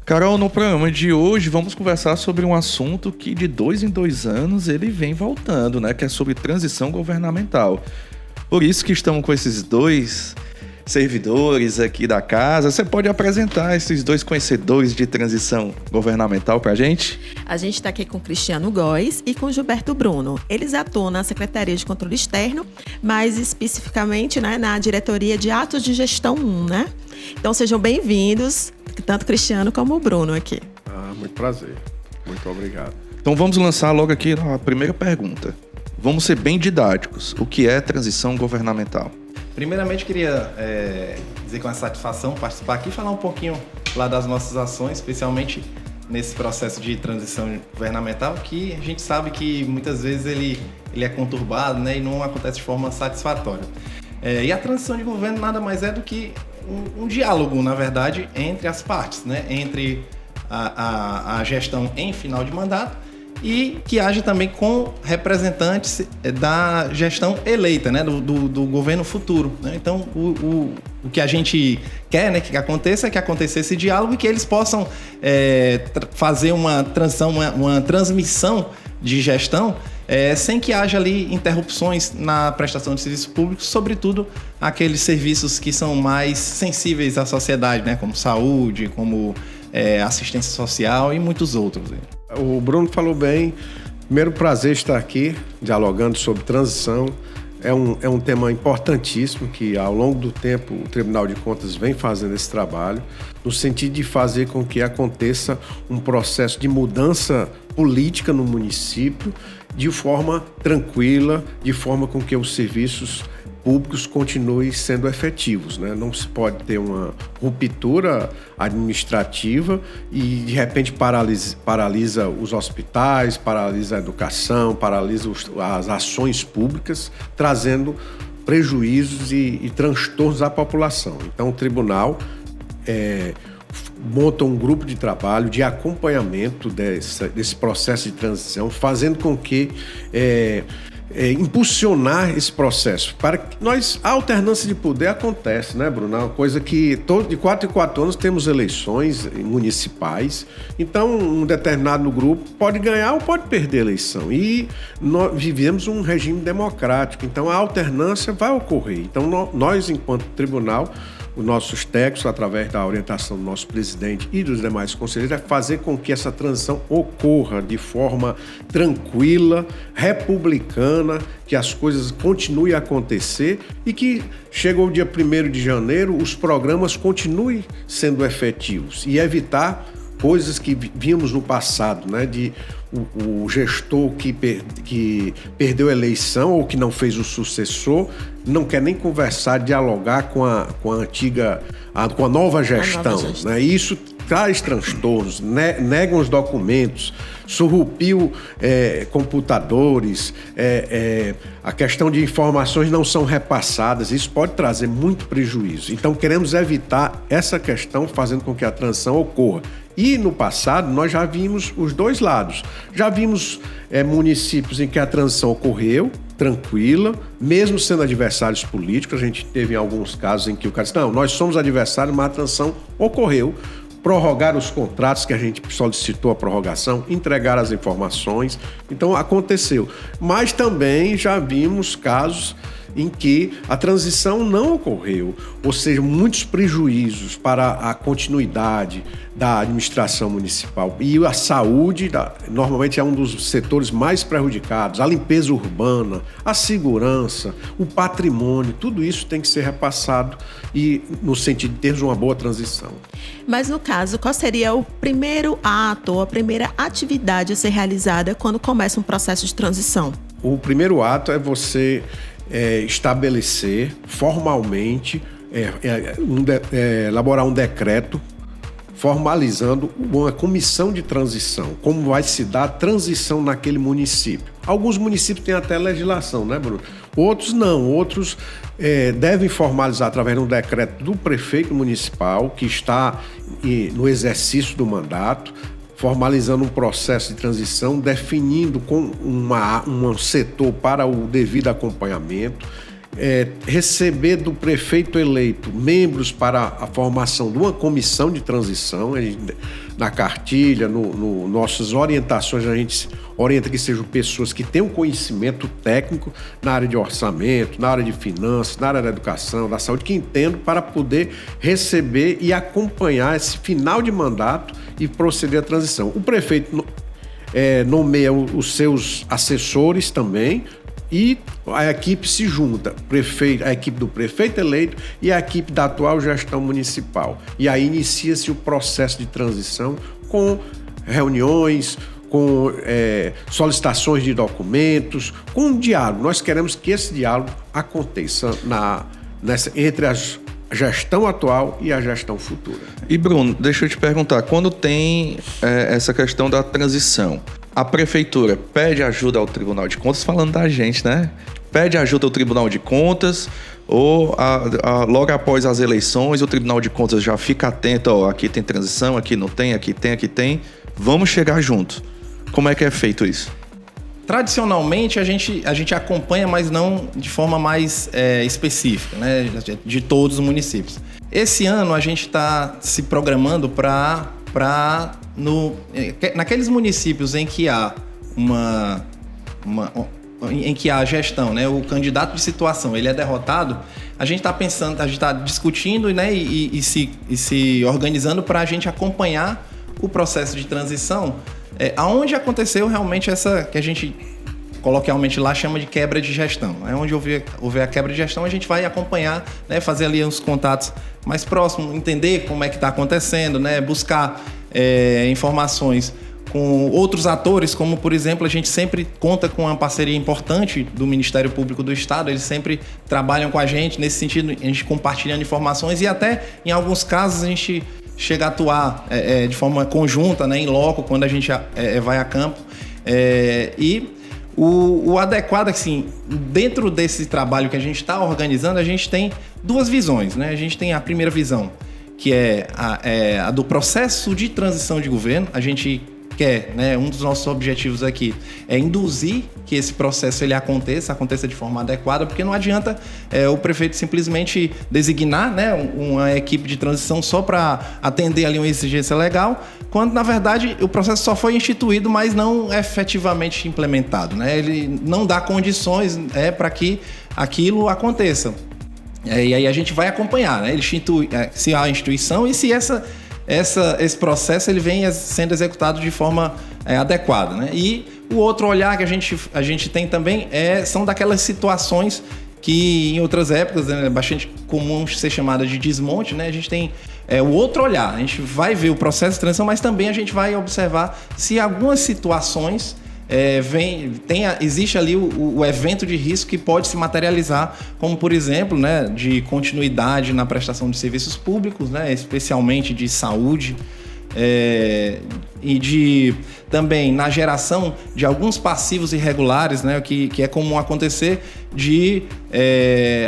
Carol, no programa de hoje vamos conversar sobre um assunto que de 2 em 2 anos ele vem voltando, né? Que é sobre transição governamental. Por isso que estamos com esses 2 servidores aqui da casa. Você pode apresentar esses 2 conhecedores de transição governamental para a gente? A gente está aqui com o Cristiano Góes e com o Gilberto Bruno. Eles atuam na Secretaria de Controle Externo, mais especificamente, né, na Diretoria de Atos de Gestão 1, né? Então sejam bem-vindos, tanto o Cristiano como o Bruno aqui. Muito prazer. Muito obrigado. Então vamos lançar logo aqui a primeira pergunta. Vamos ser bem didáticos. O que é transição governamental? Primeiramente, queria dizer com a satisfação participar aqui e falar um pouquinho lá das nossas ações, especialmente nesse processo de transição governamental, que a gente sabe que muitas vezes ele é conturbado, né, e não acontece de forma satisfatória. E a transição de governo nada mais é do que um diálogo, na verdade, entre as partes, né, entre a gestão em final de mandato e que age também com representantes da gestão eleita, né, do governo futuro, né? Então, o que a gente quer, né, que aconteça esse diálogo e que eles possam fazer uma transição, uma transmissão de gestão sem que haja ali interrupções na prestação de serviços públicos, sobretudo aqueles serviços que são mais sensíveis à sociedade, né, como saúde, como assistência social e muitos outros. O Bruno falou bem. Primeiro, prazer estar aqui dialogando sobre transição. É um tema importantíssimo que, ao longo do tempo, o Tribunal de Contas vem fazendo esse trabalho, no sentido de fazer com que aconteça um processo de mudança política no município de forma tranquila, de forma com que os serviços públicos continuem sendo efetivos, né? Não se pode ter uma ruptura administrativa e, de repente, paralisa os hospitais, paralisa a educação, paralisa as ações públicas, trazendo prejuízos e transtornos à população. Então, o tribunal monta um grupo de trabalho de acompanhamento desse processo de transição, fazendo com que impulsionar esse processo. Para que a alternância de poder acontece, né, Bruno? É uma coisa que de 4 em 4 anos temos eleições municipais, então um determinado grupo pode ganhar ou pode perder a eleição. E nós vivemos um regime democrático, então a alternância vai ocorrer. Então nós, enquanto tribunal, os nossos técnicos, através da orientação do nosso presidente e dos demais conselheiros, é fazer com que essa transição ocorra de forma tranquila, republicana, que as coisas continuem a acontecer e que chegou o dia 1º de janeiro, os programas continuem sendo efetivos e evitar coisas que vimos no passado, né, de o gestor que perdeu a eleição ou que não fez o sucessor não quer nem conversar, dialogar com a nova gestão, né? E isso traz transtornos, negam os documentos, surrupiam computadores, a questão de informações não são repassadas, isso pode trazer muito prejuízo. Então queremos evitar essa questão, fazendo com que a transição ocorra. E no passado nós já vimos os dois lados. Já vimos municípios em que a transição ocorreu tranquila, mesmo sendo adversários políticos. A gente teve em alguns casos em que o cara disse, não, nós somos adversários, mas a transição ocorreu. Prorrogar os contratos que a gente solicitou a prorrogação, entregar as informações. Então aconteceu. Mas também já vimos casos em que a transição não ocorreu, ou seja, muitos prejuízos para a continuidade da administração municipal. E a saúde, normalmente, é um dos setores mais prejudicados, a limpeza urbana, a segurança, o patrimônio, tudo isso tem que ser repassado e no sentido de termos uma boa transição. Mas, no caso, qual seria o primeiro ato ou a primeira atividade a ser realizada quando começa um processo de transição? O primeiro ato é você estabelecer formalmente, elaborar um decreto formalizando uma comissão de transição, como vai se dar a transição naquele município. Alguns municípios têm até legislação, né, Bruno? Outros não, outros devem formalizar através de um decreto do prefeito municipal que está no exercício do mandato, formalizando um processo de transição, definindo com um setor para o devido acompanhamento, receber do prefeito eleito membros para a formação de uma comissão de transição. na cartilha, nossas orientações, a gente orienta que sejam pessoas que tenham conhecimento técnico na área de orçamento, na área de finanças, na área da educação, da saúde, que entendam para poder receber e acompanhar esse final de mandato e proceder à transição. O prefeito nomeia os seus assessores também, e a equipe se junta, a equipe do prefeito eleito e a equipe da atual gestão municipal. E aí inicia-se o processo de transição com reuniões, com solicitações de documentos, com um diálogo. Nós queremos que esse diálogo aconteça entre a gestão atual e a gestão futura. E Bruno, deixa eu te perguntar, quando tem essa questão da transição, a prefeitura pede ajuda ao Tribunal de Contas, falando da gente, né? Pede ajuda ao Tribunal de Contas, ou logo após as eleições o Tribunal de Contas já fica atento, ó, aqui tem transição, aqui não tem, aqui tem, vamos chegar junto. Como é que é feito isso? Tradicionalmente, a gente acompanha, mas não de forma mais específica, né, de todos os municípios. Esse ano, a gente está se programando naqueles municípios em que há em que há a gestão, né, o candidato de situação, ele é derrotado, a gente está pensando, a gente está discutindo, né, e se organizando para a gente acompanhar o processo de transição, aonde aconteceu realmente essa que a gente coloquialmente lá chama de quebra de gestão. Onde houver a quebra de gestão, a gente vai acompanhar, né, fazer ali uns contatos mais próximos, entender como é que está acontecendo, né, buscar informações com outros atores, como, por exemplo, a gente sempre conta com uma parceria importante do Ministério Público do Estado, eles sempre trabalham com a gente, nesse sentido, a gente compartilhando informações e até, em alguns casos, a gente chega a atuar de forma conjunta, né, em loco, quando a gente vai a campo. E o adequado, assim, dentro desse trabalho que a gente está organizando, a gente tem duas visões, né? A gente tem a primeira visão, que é a do processo de transição de governo. A gente quer, né, um dos nossos objetivos aqui é induzir que esse processo ele aconteça de forma adequada, porque não adianta o prefeito simplesmente designar, né, uma equipe de transição só para atender ali uma exigência legal, quando na verdade o processo só foi instituído, mas não efetivamente implementado, né? Ele não dá condições para que aquilo aconteça. E aí a gente vai acompanhar, né? Ele se há a instituição e se esse processo ele vem sendo executado de forma adequada, né? E o outro olhar que a gente tem também são daquelas situações que em outras épocas é bastante comum ser chamada de desmonte, né? A gente tem o outro olhar, a gente vai ver o processo de transição, mas também a gente vai observar se algumas situações existe ali o evento de risco que pode se materializar, como por exemplo, né, de continuidade na prestação de serviços públicos, né, especialmente de saúde, e também na geração de alguns passivos irregulares, né, que é comum acontecer de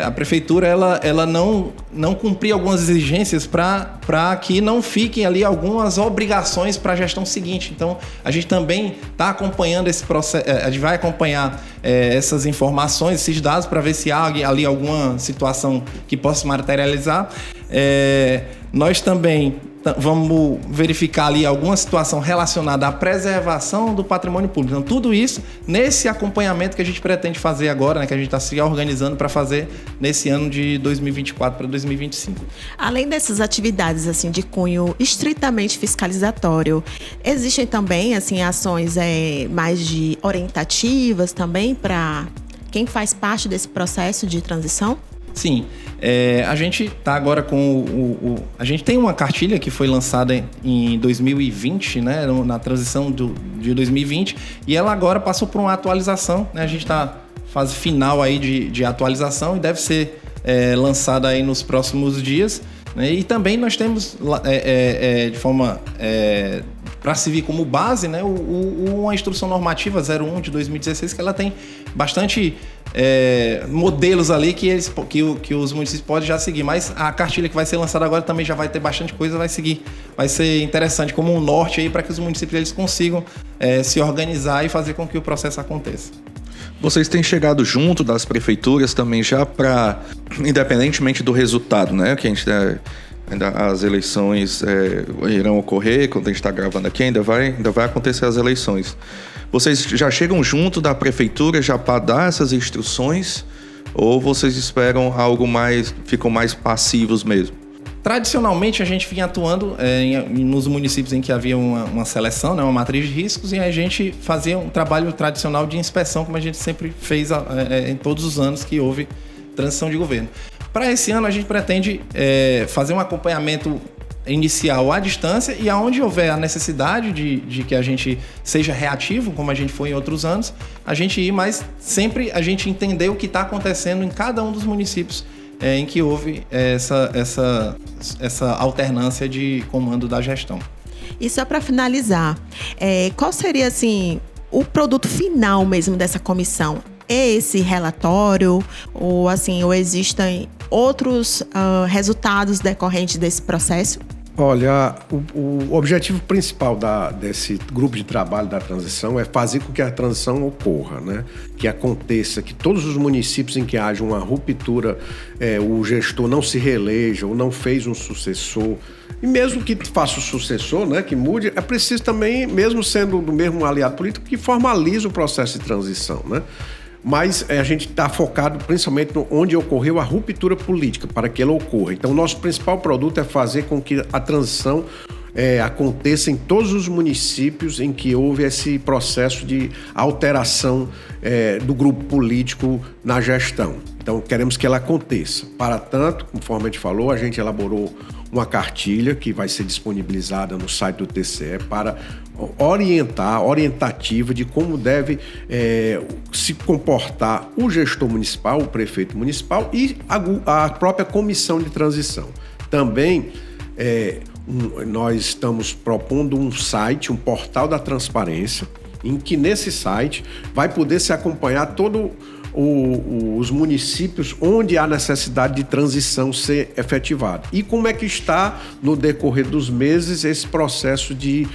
a prefeitura ela não cumprir algumas exigências para que não fiquem ali algumas obrigações para a gestão seguinte. Então, a gente também está acompanhando esse processo, a gente vai acompanhar essas informações, esses dados, para ver se há ali alguma situação que possa se materializar. Nós também vamos verificar ali alguma situação relacionada à preservação do patrimônio público. Então, tudo isso nesse acompanhamento que a gente pretende fazer agora, né, que a gente está se organizando para fazer nesse ano de 2024 para 2025. Além dessas atividades assim de cunho estritamente fiscalizatório, existem também assim ações mais de orientativas também para quem faz parte desse processo de transição? Sim, a gente está agora com a gente tem uma cartilha que foi lançada em 2020, né, na transição de 2020, e ela agora passou por uma atualização, né, a gente está fase final aí de atualização e deve ser lançada aí nos próximos dias, né, e também nós temos de forma para servir como base, né, uma instrução normativa 01 de 2016, que ela tem bastante modelos ali que os municípios podem já seguir, mas a cartilha que vai ser lançada agora também já vai ter bastante coisa, vai ser interessante como um norte aí para que os municípios eles consigam se organizar e fazer com que o processo aconteça. Vocês têm chegado junto das prefeituras também já para, independentemente do resultado, né? Que a gente ainda as eleições irão ocorrer, quando a gente está gravando aqui, ainda vai acontecer as eleições. Vocês já chegam junto da prefeitura já para dar essas instruções ou vocês esperam algo mais, ficam mais passivos mesmo? Tradicionalmente, a gente vinha atuando nos municípios em que havia uma seleção, né, uma matriz de riscos, e a gente fazia um trabalho tradicional de inspeção, como a gente sempre fez em todos os anos que houve transição de governo. Para esse ano, a gente pretende fazer um acompanhamento inicial à distância e aonde houver a necessidade de que a gente seja reativo, como a gente foi em outros anos, a gente ir, mas sempre a gente entender o que está acontecendo em cada um dos municípios em que houve essa alternância de comando da gestão. E só para finalizar, qual seria assim o produto final mesmo dessa comissão? É esse relatório ou existem outros resultados decorrentes desse processo? Olha, o objetivo principal desse grupo de trabalho da transição é fazer com que a transição ocorra, né? Que aconteça, que todos os municípios em que haja uma ruptura, o gestor não se reeleja ou não fez um sucessor, e mesmo que faça o sucessor, né, que mude, é preciso também, mesmo sendo do mesmo aliado político, que formalize o processo de transição, né? Mas a gente está focado principalmente onde ocorreu a ruptura política, para que ela ocorra. Então, o nosso principal produto é fazer com que a transição aconteça em todos os municípios em que houve esse processo de alteração do grupo político na gestão. Então, queremos que ela aconteça. Para tanto, conforme a gente falou, a gente elaborou uma cartilha que vai ser disponibilizada no site do TCE para orientativa de como deve se comportar o gestor municipal, o prefeito municipal e a própria comissão de transição. Também nós estamos propondo um site, um portal da transparência, em que nesse site vai poder se acompanhar todo os municípios onde há necessidade de transição ser efetivada. E como é que está, no decorrer dos meses, esse processo de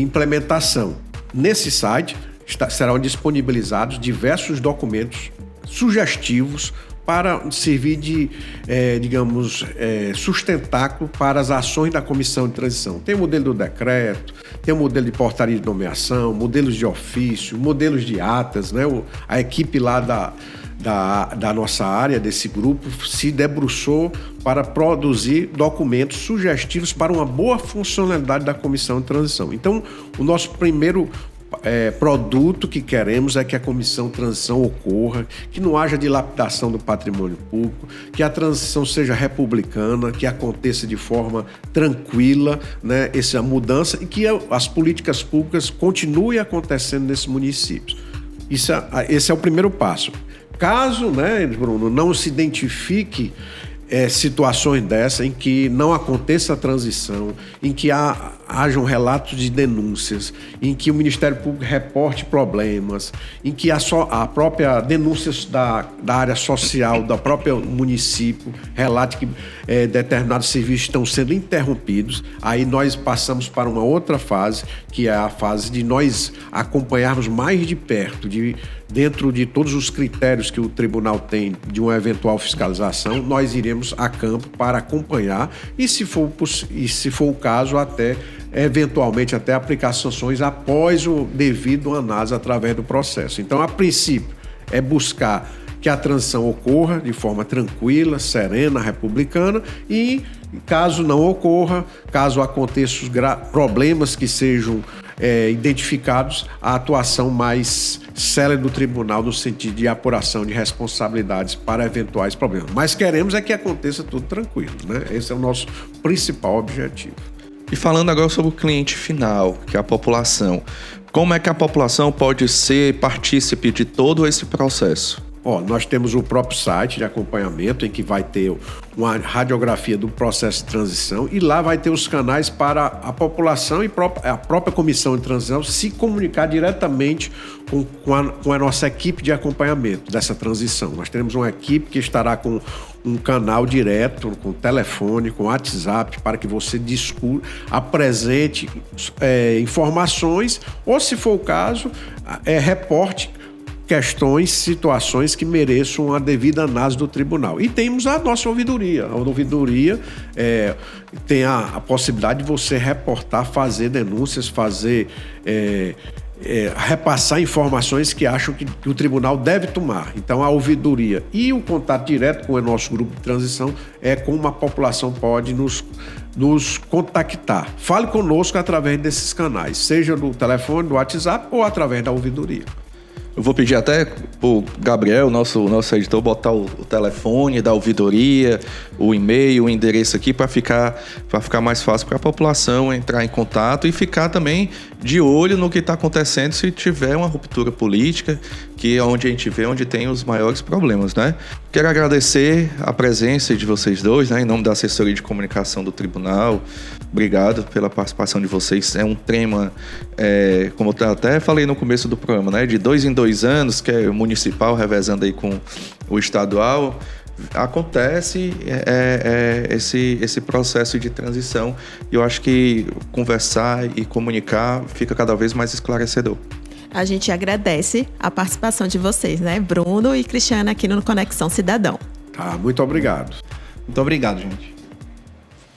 implementação. Nesse site serão disponibilizados diversos documentos sugestivos para servir de, sustentáculo para as ações da comissão de transição. Tem o modelo do decreto, tem o modelo de portaria de nomeação, modelos de ofício, modelos de atas, né? A equipe lá da nossa área, desse grupo, se debruçou para produzir documentos sugestivos para uma boa funcionalidade da comissão de transição. Então, o nosso primeiro produto que queremos é que a comissão de transição ocorra, que não haja dilapidação do patrimônio público, que a transição seja republicana, que aconteça de forma tranquila, né, essa mudança, e que as políticas públicas continuem acontecendo nesses municípios. Esse é o primeiro passo. Caso, né, Bruno, não se identifique situações dessas em que não aconteça a transição, em que hajam relatos de denúncias, em que o Ministério Público reporte problemas, em que a própria denúncia da área social, do próprio município, relate que determinados serviços estão sendo interrompidos, aí nós passamos para uma outra fase, que é a fase de nós acompanharmos mais de perto, dentro de todos os critérios que o tribunal tem de uma eventual fiscalização, nós iremos a campo para acompanhar e, se for o caso, eventualmente até aplicar sanções após o devido análise através do processo. Então, a princípio, é buscar que a transição ocorra de forma tranquila, serena, republicana e, caso não ocorra, caso aconteçam os problemas que sejam identificados, a atuação mais célere do tribunal no sentido de apuração de responsabilidades para eventuais problemas. Mas queremos que aconteça tudo tranquilo, né? Esse é o nosso principal objetivo. E falando agora sobre o cliente final, que é a população, como é que a população pode ser partícipe de todo esse processo? Nós temos o próprio site de acompanhamento em que vai ter uma radiografia do processo de transição e lá vai ter os canais para a população e a própria comissão de transição se comunicar diretamente com a nossa equipe de acompanhamento dessa transição. Nós teremos uma equipe que estará com um canal direto, com telefone, com WhatsApp, para que você apresente informações ou, se for o caso, reporte questões, situações que mereçam a devida análise do tribunal. E temos a nossa ouvidoria. A ouvidoria tem a possibilidade de você reportar, fazer denúncias, repassar informações que acham que o tribunal deve tomar. Então, a ouvidoria e o contato direto com o nosso grupo de transição é como a população pode nos contactar. Fale conosco através desses canais, seja do telefone, do WhatsApp ou através da ouvidoria. Eu vou pedir até pro Gabriel, nosso editor, botar o telefone da ouvidoria, o e-mail, o endereço aqui para ficar mais fácil para a população entrar em contato e ficar também de olho no que está acontecendo se tiver uma ruptura política, que é onde a gente vê onde tem os maiores problemas, né? Quero agradecer a presença de vocês dois, né, em nome da assessoria de comunicação do tribunal. Obrigado pela participação de vocês. É um tema, como eu até falei no começo do programa, né, de 2 em 2 anos, que é o municipal revezando aí com o estadual. Acontece esse processo de transição e eu acho que conversar e comunicar fica cada vez mais esclarecedor. A gente agradece a participação de vocês, né, Bruno e Cristiana, aqui no Conexão Cidadão. Tá, muito obrigado. Muito obrigado, gente.